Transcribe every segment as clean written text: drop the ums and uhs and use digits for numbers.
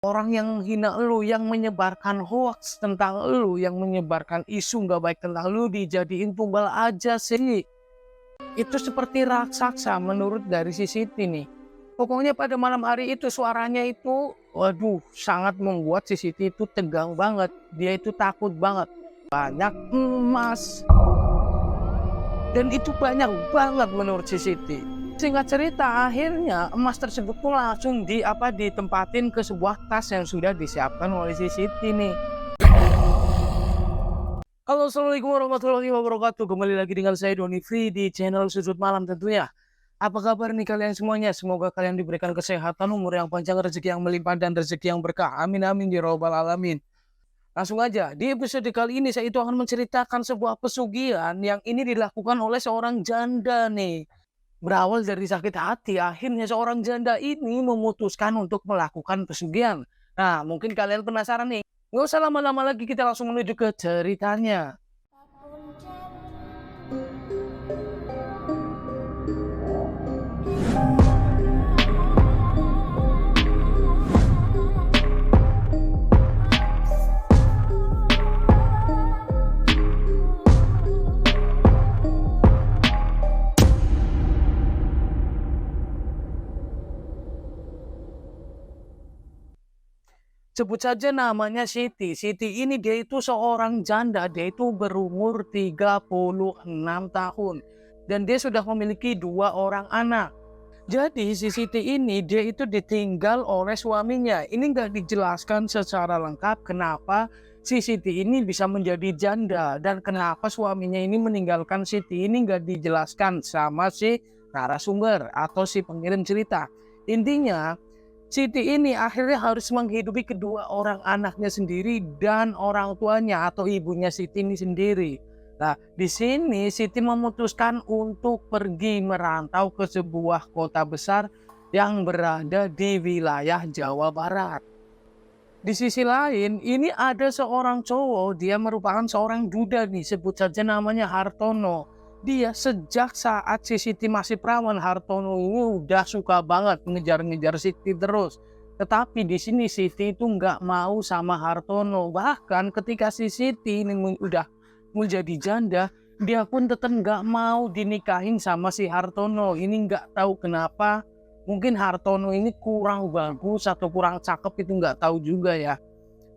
Orang yang hina lu, yang menyebarkan hoaks tentang lu, yang menyebarkan isu nggak baik tentang lu dijadiin tumbal aja sih. Itu seperti raksasa menurut dari si Siti nih. Pokoknya pada malam hari itu suaranya itu, waduh, sangat membuat si Siti itu tegang banget. Dia itu takut banget. Banyak emas. Dan itu banyak banget menurut si Siti. Singkat cerita, akhirnya emas tersebut pun langsung ditempatin ke sebuah tas yang sudah disiapkan oleh si Siti nih. Halo, assalamualaikum warahmatullahi wabarakatuh. Kembali lagi dengan saya Doni Free di channel Sudut Malam tentunya. Apa kabar nih kalian semuanya? Semoga kalian diberikan kesehatan, umur yang panjang, rezeki yang melimpah, dan rezeki yang berkah. Amin amin ya robbal alamin. Langsung aja, di episode kali ini saya itu akan menceritakan sebuah pesugihan yang ini dilakukan oleh seorang janda nih. Berawal dari sakit hati, akhirnya seorang janda ini memutuskan untuk melakukan pesugihan. Nah, mungkin kalian penasaran nih. Nggak usah lama-lama lagi, kita langsung menuju ke ceritanya. Sebut saja namanya Siti. Siti ini dia itu seorang janda, dia itu berumur 36 tahun. Dan dia sudah memiliki 2 orang anak. Jadi si Siti ini dia itu ditinggal oleh suaminya. Ini nggak dijelaskan secara lengkap kenapa si Siti ini bisa menjadi janda. Dan kenapa suaminya ini meninggalkan Siti ini nggak dijelaskan sama si narasumber atau si pengirim cerita. Intinya Siti ini akhirnya harus menghidupi kedua orang anaknya sendiri dan orang tuanya atau ibunya Siti ini sendiri. Nah, di sini Siti memutuskan untuk pergi merantau ke sebuah kota besar yang berada di wilayah Jawa Barat. Di sisi lain, ini ada seorang cowok, dia merupakan seorang duda nih, sebut saja namanya Hartono. Dia sejak saat si Siti masih perawan, Hartono ini udah suka banget ngejar-ngejar Siti terus. Tetapi di sini Siti itu nggak mau sama Hartono. Bahkan ketika si Siti ini udah menjadi janda, dia pun tetap nggak mau dinikahin sama si Hartono. Ini nggak tahu kenapa. Mungkin Hartono ini kurang bagus atau kurang cakep, itu nggak tahu juga ya.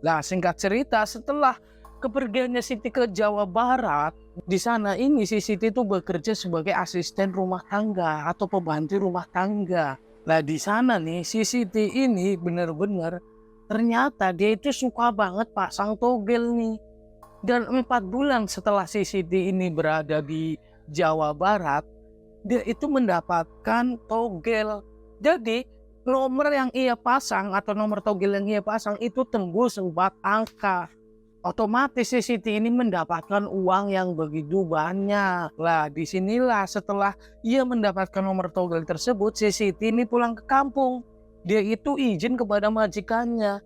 Nah, singkat cerita, setelah kepergiannya Siti ke Jawa Barat, di sana ini si Siti itu bekerja sebagai asisten rumah tangga atau pembantu rumah tangga. Nah, di sana nih si Siti ini benar-benar ternyata dia itu suka banget pasang togel nih. Dan 4 bulan setelah si Siti ini berada di Jawa Barat, dia itu mendapatkan togel. Jadi nomor yang ia pasang atau nomor togel yang ia pasang itu tembus 4 angka. Otomatis si Siti ini mendapatkan uang yang begitu banyak. Lah, disinilah setelah ia mendapatkan nomor togel tersebut, si Siti ini pulang ke kampung. Dia itu izin kepada majikannya.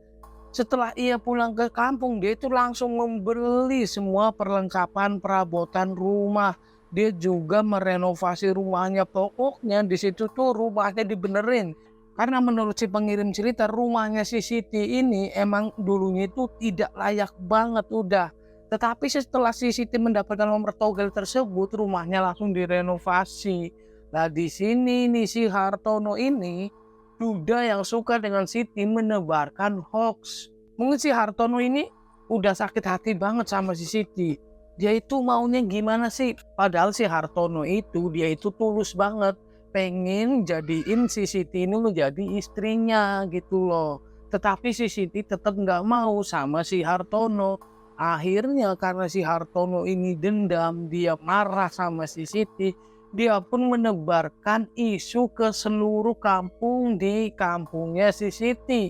Setelah ia pulang ke kampung, dia itu langsung membeli semua perlengkapan perabotan rumah. Dia juga merenovasi rumahnya. Pokoknya di situ tuh rumahnya dibenerin. Karena menurut si pengirim cerita, rumahnya si Siti ini emang dulunya itu tidak layak banget udah. Tetapi setelah si Siti mendapatkan nomor togel tersebut, rumahnya langsung direnovasi. Nah, di sini nih si Hartono ini, duda yang suka dengan Siti, menebarkan hoax. Mungkin si Hartono ini udah sakit hati banget sama si Siti. Dia itu maunya gimana sih? Padahal si Hartono itu dia itu tulus banget, pengen jadiin si Siti ini menjadi istrinya gitu loh. Tetapi si Siti tetap nggak mau sama si Hartono. Akhirnya karena si Hartono ini dendam, dia marah sama si Siti. Dia pun menebarkan isu ke seluruh kampung di kampungnya si Siti.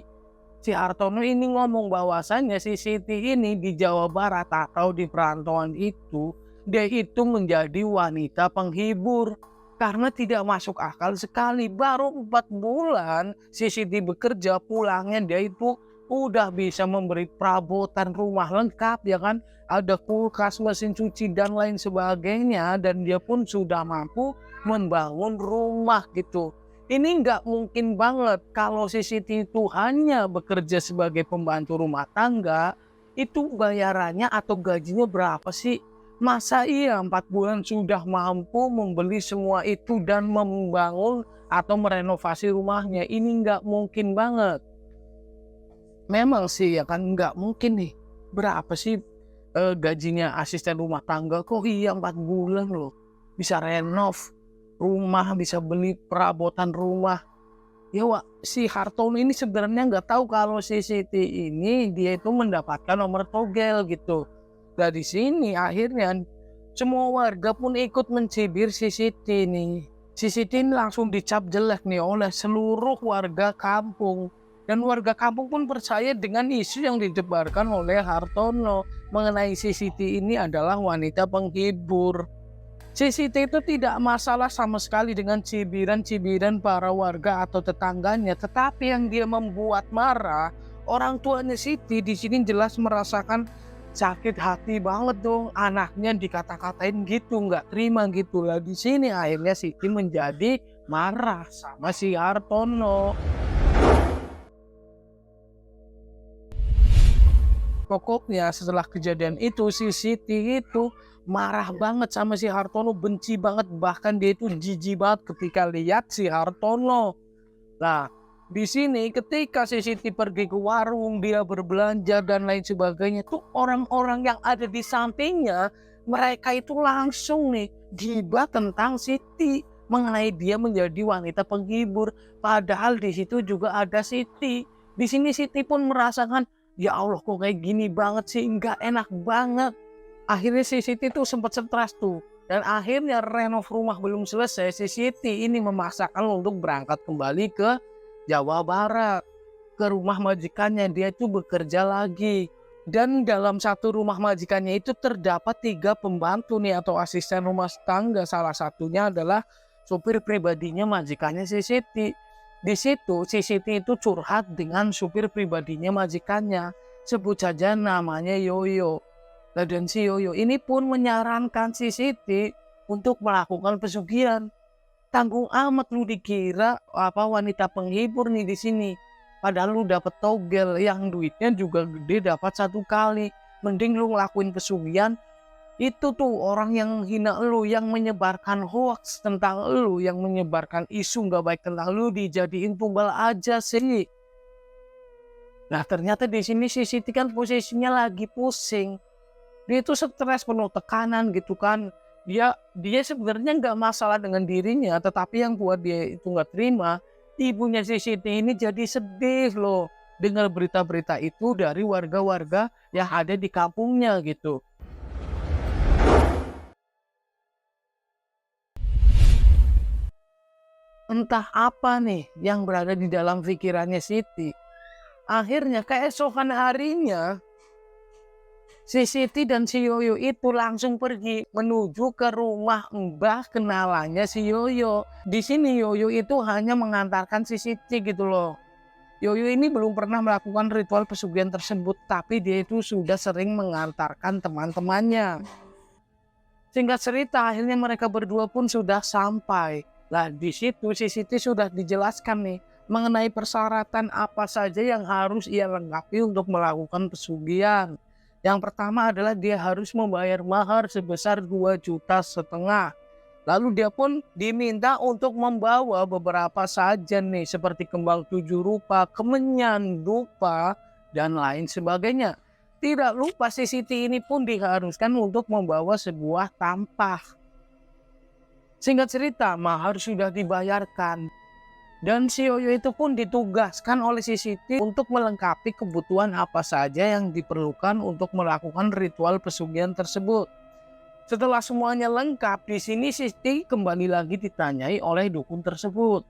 Si Hartono ini ngomong bahwasannya si Siti ini di Jawa Barat atau di perantauan itu, dia itu menjadi wanita penghibur. Karena tidak masuk akal sekali, baru 4 bulan si Siti bekerja, pulangnya dia itu udah bisa memberi perabotan rumah lengkap ya kan. Ada kulkas, mesin cuci dan lain sebagainya, dan dia pun sudah mampu membangun rumah gitu. Ini nggak mungkin banget kalau si Siti itu hanya bekerja sebagai pembantu rumah tangga, itu bayarannya atau gajinya berapa sih? Masa iya 4 bulan sudah mampu membeli semua itu dan membangun atau merenovasi rumahnya? Ini nggak mungkin banget. Memang sih ya kan nggak mungkin nih. Berapa sih gajinya asisten rumah tangga? Kok iya 4 bulan loh. Bisa renov rumah, bisa beli perabotan rumah. Ya Wak, si Hartono ini sebenarnya nggak tahu kalau si Siti ini dia itu mendapatkan nomor togel gitu. Dari sini akhirnya semua warga pun ikut mencibir si Siti nih. Si Siti ini langsung dicap jelek nih oleh seluruh warga kampung. Dan warga kampung pun percaya dengan isu yang didebarkan oleh Hartono mengenai si Siti ini adalah wanita penghibur. Si Siti itu tidak masalah sama sekali dengan cibiran-cibiran para warga atau tetangganya, tetapi yang dia membuat marah orang tuanya Siti di sini jelas merasakan sakit hati banget dong, anaknya dikata-katain gitu, nggak terima gitu lah. Di sini akhirnya Siti menjadi marah sama si Hartono. Pokoknya setelah kejadian itu si Siti itu marah banget sama si Hartono, benci banget, bahkan dia itu jijik banget ketika lihat si Hartono. Nah, di sini ketika si Siti pergi ke warung, dia berbelanja dan lain sebagainya, tuh orang-orang yang ada di sampingnya, mereka itu langsung nih gibah tentang Siti mengenai dia menjadi wanita penghibur. Padahal di situ juga ada Siti. Di sini Siti pun merasakan, ya Allah kok kayak gini banget sih, nggak enak banget. Akhirnya si Siti tuh sempat stres tuh. Dan akhirnya renov rumah belum selesai, si Siti ini memaksakan untuk berangkat kembali ke Jawa Barat. Ke rumah majikannya, dia itu bekerja lagi. Dan dalam satu rumah majikannya itu terdapat 3 pembantu nih atau asisten rumah tangga. Salah satunya adalah supir pribadinya majikannya si Siti. Di situ si Siti itu curhat dengan supir pribadinya majikannya. Sebut saja namanya Yoyo. Dan si Yoyo ini pun menyarankan si Siti untuk melakukan pesugihan. Tanggung amat lu dikira wanita penghibur nih di sini. Padahal lu dapet togel yang duitnya juga gede, dapat 1 kali. Mending lu ngelakuin pesugihan. Itu tuh orang yang hina lu, yang menyebarkan hoax tentang lu, yang menyebarkan isu nggak baik tentang lu, dijadiin tumbal aja sih. Nah ternyata di sini si Siti kan posisinya lagi pusing. Dia itu stres, penuh tekanan gitu kan. Dia sebenarnya nggak masalah dengan dirinya, tetapi yang buat dia itu nggak terima, ibunya si Siti ini jadi sedih loh dengar berita-berita itu dari warga-warga yang ada di kampungnya gitu. Entah apa nih yang berada di dalam pikirannya Siti. Akhirnya keesokan harinya si Siti dan si Yoyo itu langsung pergi menuju ke rumah mbah kenalannya si Yoyo. Di sini Yoyo itu hanya mengantarkan si Siti gitu loh. Yoyo ini belum pernah melakukan ritual pesugihan tersebut, tapi dia itu sudah sering mengantarkan teman-temannya. Singkat cerita, akhirnya mereka berdua pun sudah sampai. Nah, di situ si Siti sudah dijelaskan nih mengenai persyaratan apa saja yang harus ia lengkapi untuk melakukan pesugihan. Yang pertama adalah dia harus membayar mahar sebesar 2,5 juta. Lalu dia pun diminta untuk membawa beberapa sajen nih seperti kembang 7 rupa, kemenyan, dupa, dan lain sebagainya. Tidak lupa si Siti ini pun diharuskan untuk membawa sebuah tampah. Singkat cerita, mahar sudah dibayarkan. Dan si Yoyo itu pun ditugaskan oleh si Siti untuk melengkapi kebutuhan apa saja yang diperlukan untuk melakukan ritual pesugihan tersebut. Setelah semuanya lengkap, di sini Siti kembali lagi ditanyai oleh dukun tersebut.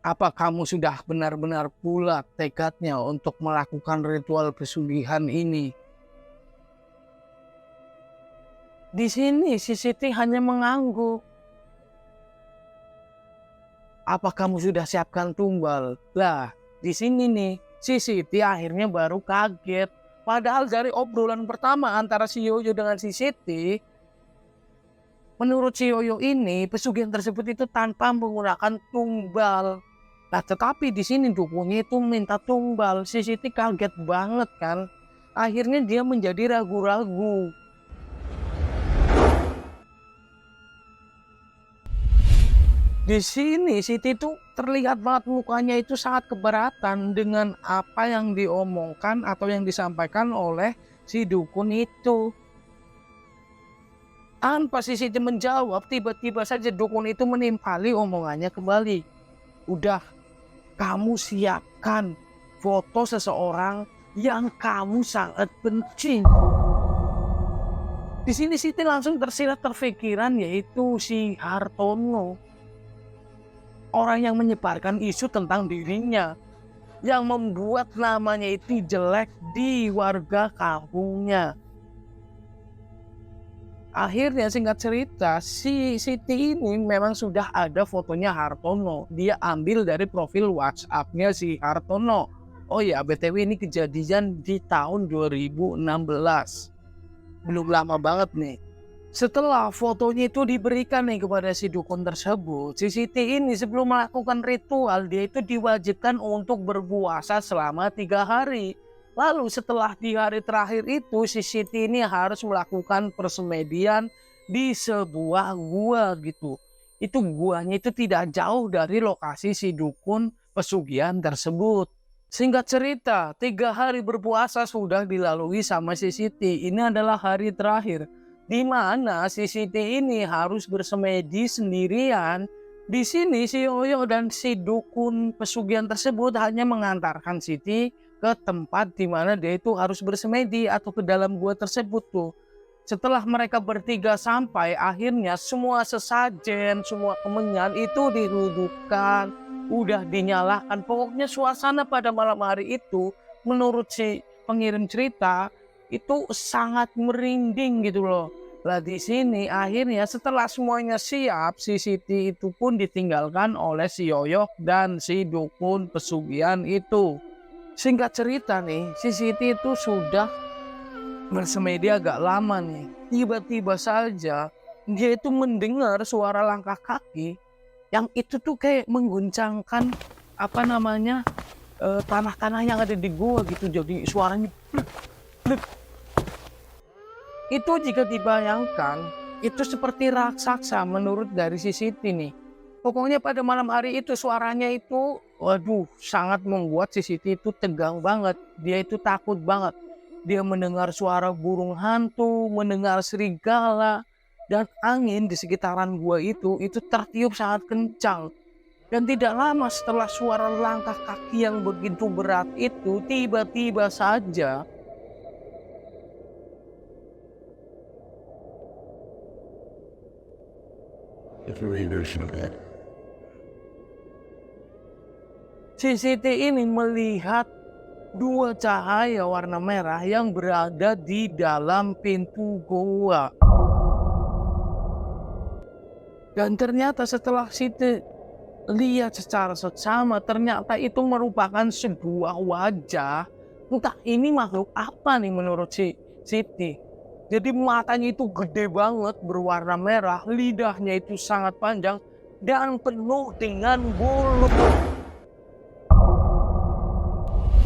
Apa kamu sudah benar-benar bulat tekadnya untuk melakukan ritual pesugihan ini? Di sini si Siti hanya mengangguk. Apa kamu sudah siapkan tumbal? Lah, di sini nih, si Siti akhirnya baru kaget. Padahal dari obrolan pertama antara si Yoyo dengan si Siti, Menurut si Yoyo ini, pesugihan tersebut itu tanpa menggunakan tumbal. Nah, tetapi di sini dukunnya itu minta tumbal. Si Siti kaget banget kan. Akhirnya dia menjadi ragu-ragu. Di sini Siti tuh terlihat banget mukanya itu sangat keberatan dengan apa yang diomongkan atau yang disampaikan oleh si dukun itu. Tanpa si Siti menjawab, tiba-tiba saja dukun itu menimpali omongannya kembali. Udah, kamu siapkan foto seseorang yang kamu sangat benci. Di sini Siti langsung tersirat terfikiran, yaitu si Hartono. Orang yang menyebarkan isu tentang dirinya, yang membuat namanya itu jelek di warga kampungnya. Akhirnya singkat cerita, si Siti ini memang sudah ada fotonya Hartono. Dia ambil dari profil WhatsApp-nya si Hartono. Oh ya, BTW ini kejadian di tahun 2016. Belum lama banget nih. Setelah fotonya itu diberikan nih kepada si dukun tersebut, si Siti ini sebelum melakukan ritual, dia itu diwajibkan untuk berpuasa selama 3 hari. Lalu setelah di hari terakhir itu, si Siti ini harus melakukan persemedian di sebuah gua gitu. Itu guanya itu tidak jauh dari lokasi si dukun pesugihan tersebut. Singkat cerita, 3 hari berpuasa sudah dilalui sama si Siti. Ini adalah hari terakhir, di mana si Siti ini harus bersemedi sendirian. Di sini si Yoyo dan si dukun pesugihan tersebut hanya mengantarkan Siti ke tempat di mana dia itu harus bersemedi atau ke dalam gua tersebut tuh. Setelah mereka bertiga sampai, akhirnya semua sesajen, semua kemenyan itu didudukkan, udah dinyalakan. Pokoknya suasana pada malam hari itu menurut si pengirim cerita itu sangat merinding gitu loh. Lah di sini akhirnya setelah semuanya siap, si Siti itu pun ditinggalkan oleh si Yoyo dan si dukun pesugihan itu. Singkat cerita nih, si Siti itu sudah bersemedi agak lama nih. Tiba-tiba saja dia itu mendengar suara langkah kaki yang itu tuh kayak mengguncangkan tanah-tanah yang ada di gua gitu. Jadi suaranya blek, blek. Itu jika dibayangkan, itu seperti raksasa menurut dari si Siti nih. Pokoknya pada malam hari itu suaranya itu, waduh, sangat membuat si Siti itu tegang banget. Dia itu takut banget. Dia mendengar suara burung hantu, mendengar serigala, dan angin di sekitaran gua itu tertiup sangat kencang. Dan tidak lama setelah suara langkah kaki yang begitu berat itu, tiba-tiba saja si Siti ini melihat 2 cahaya warna merah yang berada di dalam pintu goa. Dan ternyata setelah Siti lihat secara seksama, ternyata itu merupakan sebuah wajah. Entah ini makhluk apa nih menurut si Siti. Jadi matanya itu gede banget, berwarna merah, lidahnya itu sangat panjang dan penuh dengan bulu.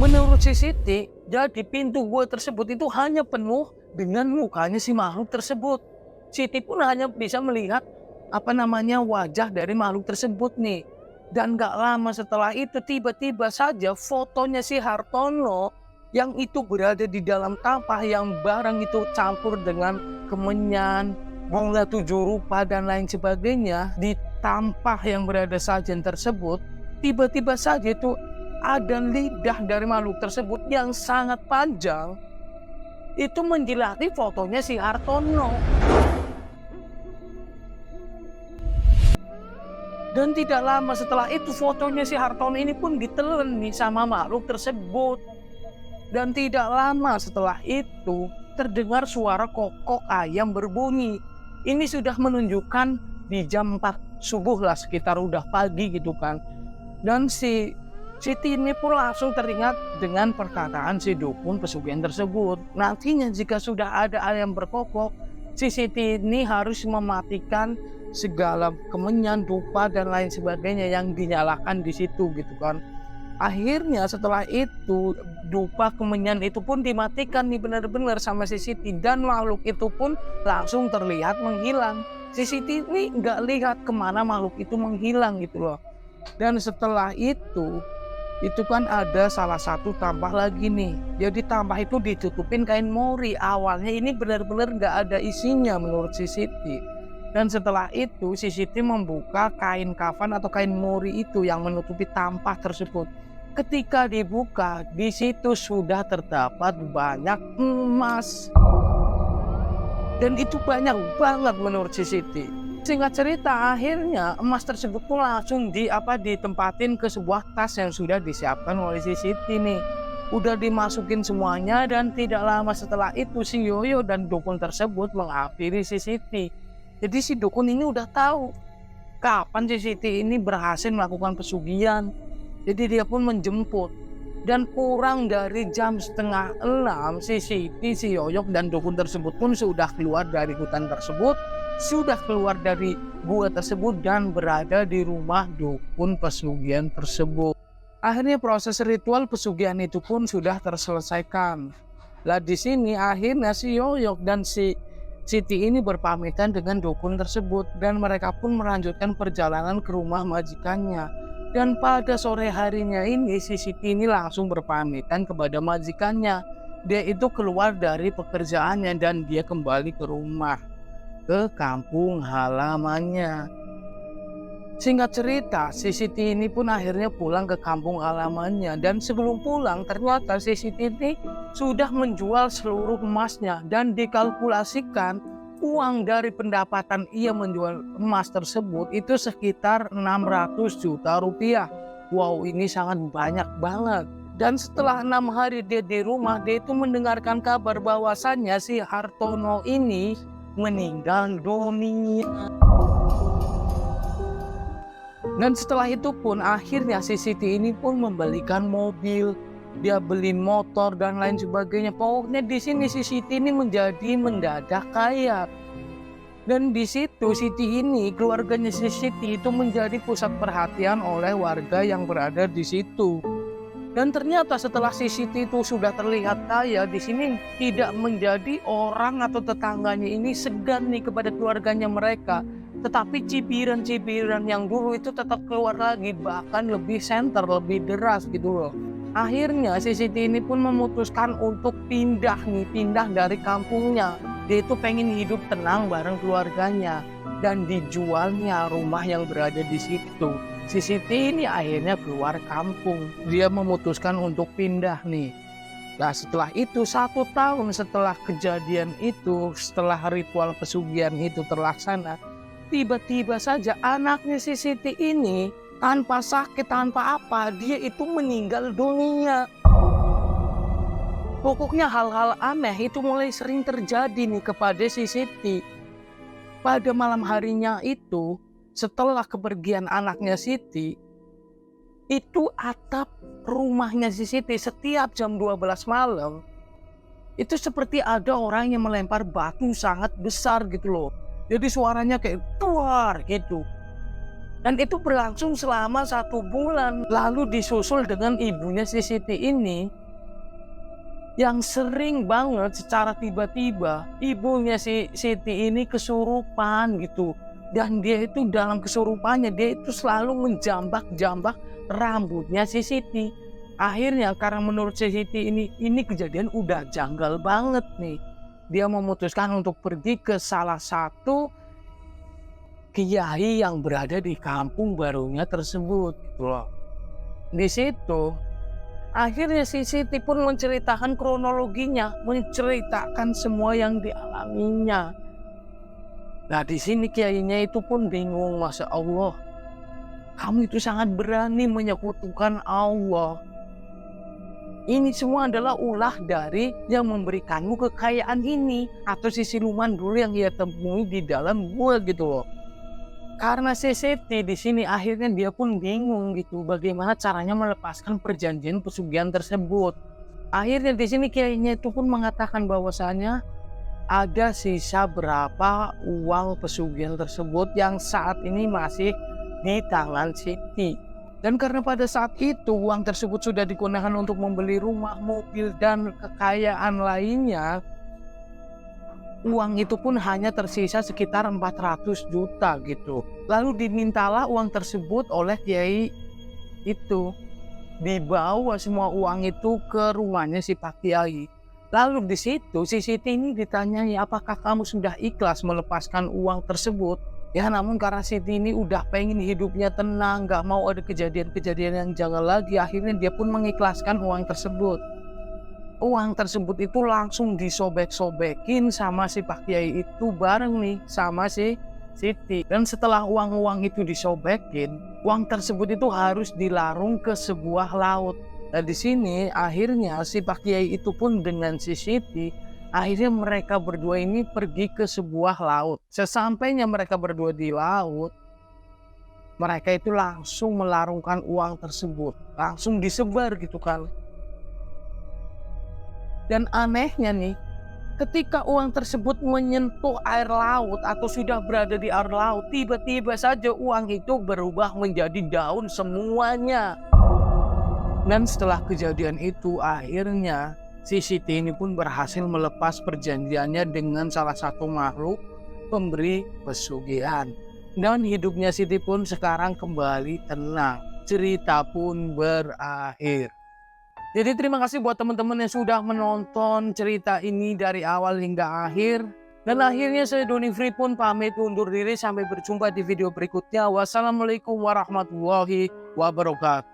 Menurut si Siti, jadi pintu gua tersebut itu hanya penuh dengan mukanya si makhluk tersebut. Siti pun hanya bisa melihat wajah dari makhluk tersebut nih. Dan gak lama setelah itu tiba-tiba saja fotonya si Hartono yang itu berada di dalam tampah yang barang itu campur dengan kemenyan, bola 7 rupa dan lain sebagainya. Di tampah yang berada sajen tersebut, tiba-tiba saja itu ada lidah dari makhluk tersebut yang sangat panjang. Itu menjilati fotonya si Hartono. Dan tidak lama setelah itu fotonya si Hartono ini pun ditelan nih sama makhluk tersebut. Dan tidak lama setelah itu terdengar suara kokok ayam berbunyi. Ini sudah menunjukkan di jam 4 subuh lah, sekitar udah pagi gitu kan. Dan si Siti ini pun langsung teringat dengan perkataan si dukun pesugihan tersebut. Nantinya jika sudah ada ayam berkokok, si Siti ini harus mematikan segala kemenyan, dupa dan lain sebagainya yang dinyalakan di situ gitu kan. Akhirnya setelah itu dupa kemenyan itu pun dimatikan nih benar-benar sama si Siti, dan makhluk itu pun langsung terlihat menghilang. Si Siti ini nggak lihat kemana makhluk itu menghilang gitu loh. Dan setelah itu kan ada salah satu tambah lagi nih. Jadi tambah itu ditutupin kain mori. Awalnya ini benar-benar nggak ada isinya menurut si Siti. Dan setelah itu si Siti membuka kain kafan atau kain mori itu yang menutupi tampah tersebut. Ketika dibuka, di situ sudah terdapat banyak emas. Dan itu banyak banget menurut si Siti. Singkat cerita, akhirnya emas tersebut pun langsung ditempatin ke sebuah tas yang sudah disiapkan oleh si Siti nih. Udah dimasukin semuanya, dan tidak lama setelah itu si Yoyo dan dukun tersebut menghampiri si Siti. Jadi si dukun ini udah tahu kapan si Siti ini berhasil melakukan pesugihan. Jadi dia pun menjemput. Dan kurang dari jam 5:30 si Siti, si Yoyok dan dukun tersebut pun sudah keluar dari hutan tersebut, sudah keluar dari gua tersebut dan berada di rumah dukun pesugihan tersebut. Akhirnya proses ritual pesugihan itu pun sudah terselesaikan. Lah di sini akhirnya si Yoyok dan si Siti ini berpamitan dengan dukun tersebut, dan mereka pun melanjutkan perjalanan ke rumah majikannya. Dan pada sore harinya ini si Siti ini langsung berpamitan kepada majikannya. Dia itu keluar dari pekerjaannya dan dia kembali ke rumah, ke kampung halamannya. Singkat cerita, si Siti ini pun akhirnya pulang ke kampung halamannya, dan sebelum pulang ternyata si Siti ini sudah menjual seluruh emasnya, dan dikalkulasikan uang dari pendapatan ia menjual emas tersebut itu sekitar 600 juta rupiah. Wow, ini sangat banyak banget. Dan setelah 6 hari dia di rumah, dia itu mendengarkan kabar bahwasannya si Hartono ini meninggal dunia. Dan setelah itu pun akhirnya si Siti ini pun membelikan mobil, dia beli motor dan lain sebagainya. Pokoknya di sini si Siti ini menjadi mendadak kaya. Dan di situ Siti ini, keluarganya si Siti itu menjadi pusat perhatian oleh warga yang berada di situ. Dan ternyata setelah si Siti itu sudah terlihat kaya, di sini tidak menjadi orang atau tetangganya ini segan nih kepada keluarganya mereka. Tetapi cibiran-cibiran yang dulu itu tetap keluar lagi, bahkan lebih senter, lebih deras gitu loh. Akhirnya si Siti ini pun memutuskan untuk pindah dari kampungnya. Dia itu pengen hidup tenang bareng keluarganya, dan dijualnya rumah yang berada di situ. Si Siti ini akhirnya keluar kampung. Dia memutuskan untuk pindah nih. Nah setelah itu 1 tahun setelah kejadian itu, setelah ritual pesugihan itu terlaksana, tiba-tiba saja anaknya si Siti ini tanpa sakit, tanpa apa, dia itu meninggal dunia. Pokoknya hal-hal aneh itu mulai sering terjadi nih kepada si Siti. Pada malam harinya itu, setelah kepergian anaknya Siti, itu atap rumahnya si Siti setiap jam 12 malam, itu seperti ada orang yang melempar batu sangat besar gitu loh. Jadi suaranya kayak tuar gitu. Dan itu berlangsung selama 1 bulan. Lalu disusul dengan ibunya si Siti ini, yang sering banget secara tiba-tiba ibunya si Siti ini kesurupan gitu. Dan dia itu dalam kesurupannya, dia itu selalu menjambak-jambak rambutnya si Siti. Akhirnya karena menurut si Siti ini kejadian udah janggal banget nih. Dia memutuskan untuk pergi ke salah satu kiai yang berada di kampung barunya tersebut gitu loh. Di situ akhirnya si Siti pun menceritakan kronologinya, menceritakan semua yang dialaminya. Nah di sini kiainya itu pun bingung, Masya Allah, kamu itu sangat berani menyekutukan Allah. Ini semua adalah ulah dari yang memberikanmu kekayaan ini, atau si siluman dulu yang ia temui di dalam gua gitu loh. Karena si Siti di sini akhirnya dia pun bingung gitu, bagaimana caranya melepaskan perjanjian pesugihan tersebut. Akhirnya di sini kiainya itu pun mengatakan bahwasanya ada sisa berapa uang pesugihan tersebut yang saat ini masih di tangan Siti. Dan karena pada saat itu uang tersebut sudah digunakan untuk membeli rumah, mobil, dan kekayaan lainnya, uang itu pun hanya tersisa sekitar 400 juta gitu. Lalu dimintalah uang tersebut oleh Kiai itu. Dibawa semua uang itu ke rumahnya si Pak Kiai. Lalu di situ si Siti ini ditanyai, apakah kamu sudah ikhlas melepaskan uang tersebut? Ya namun karena Siti ini udah pengen hidupnya tenang, gak mau ada kejadian-kejadian yang jangan lagi, akhirnya dia pun mengikhlaskan uang tersebut. Uang tersebut itu langsung disobek-sobekin sama si Pak Kiai itu bareng nih sama si Siti. Dan setelah uang-uang itu disobekin, uang tersebut itu harus dilarung ke sebuah laut. Dan di sini akhirnya si Pak Kiai itu pun dengan si Siti, akhirnya mereka berdua ini pergi ke sebuah laut. Sesampainya mereka berdua di laut, mereka itu langsung melarungkan uang tersebut, langsung disebar gitu kan. Dan anehnya nih, ketika uang tersebut menyentuh air laut atau sudah berada di air laut, tiba-tiba saja uang itu berubah menjadi daun semuanya. Dan setelah kejadian itu, akhirnya si Siti ini pun berhasil melepas perjanjiannya dengan salah satu makhluk pemberi pesugihan. Dan hidupnya Siti pun sekarang kembali tenang. Cerita pun berakhir. Jadi terima kasih buat teman-teman yang sudah menonton cerita ini dari awal hingga akhir. Dan akhirnya saya Doni Free pun pamit undur diri, sampai berjumpa di video berikutnya. Wassalamualaikum warahmatullahi wabarakatuh.